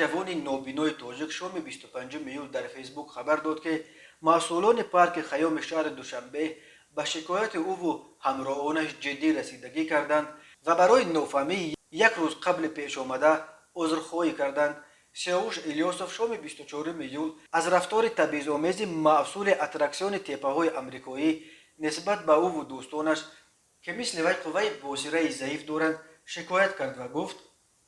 جوان نوبینای تاجیک شام 25 ایول در فیسبوک خبر داد که مسئولان پارک خیام شهر دوشنبه به شکایت او و همراهانش جدی رسیدگی کردند و برای نوفهمی یک روز قبل پیش آمده عذرخواهی کردند. سیاوش الیاسوف شام 24 ایول از رفتار تبعیض‌آمیز مسئول اترکسیون تپه‌های آمریکایی نسبت به او و دوستانش که مثل وی قوه بصیره ضعیف دارند شکایت کرد و گفت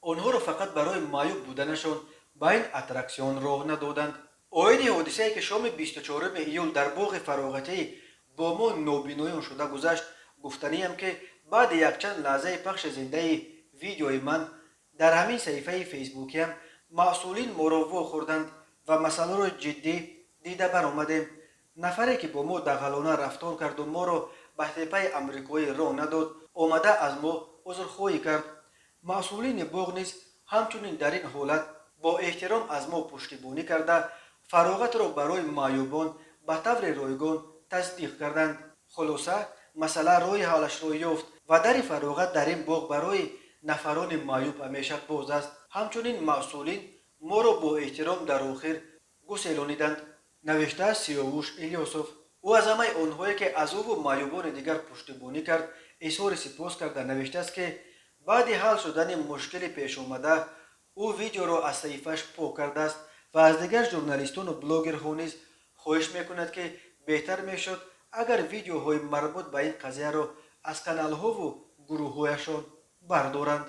آنها را فقط برای معیوب بودنشان به این اترکسیون راه ندادند. آیین حادثه‌ای که شام 24 ایول در باغ فراغتی با ما نابینایان شده گذشت گفتنیم که بعد یک چند لحظه پخش زنده ویدیوی من در همین صفحه فیسبوکیم مسئولین ما را واخوردند و مسئله را جدی دیده برآمدیم. نفری که با ما دغلانه رفتار کرد و ما را به تپه آمریکایی راه نداد آمده از ما عذرخواهی کرد. مسئولین باغ نیز همچنین در این حالت با احترام از ما پشتیبانی کرده فراغت را برای معیوبان به طور رایگان تصدیق کردند. خلاصه مسئله روی حالش را یافت و در فراغت در این باغ برای نفران معیوب همیشه باز است. همچنین مسئولین ما را با احترام در آخر گسیلانیدند. نوشته سیاوش الیاسوف. او از همه آنهایی که از او و معیوبان دیگر پشتیبانی کرد اظهار سپاس کرده نوشته است که بعد حل شدن مشکل پیش آمده او ویدیو را از صحیفه‌اش پاک کرده است و از دیگر ژورنالیستان و بلاگرها نیز خواهش میکند که بهتر میشد اگر ویدیوهای مربوط به این قضیه را از کانال‌ها و گروه‌هایشان بردارند.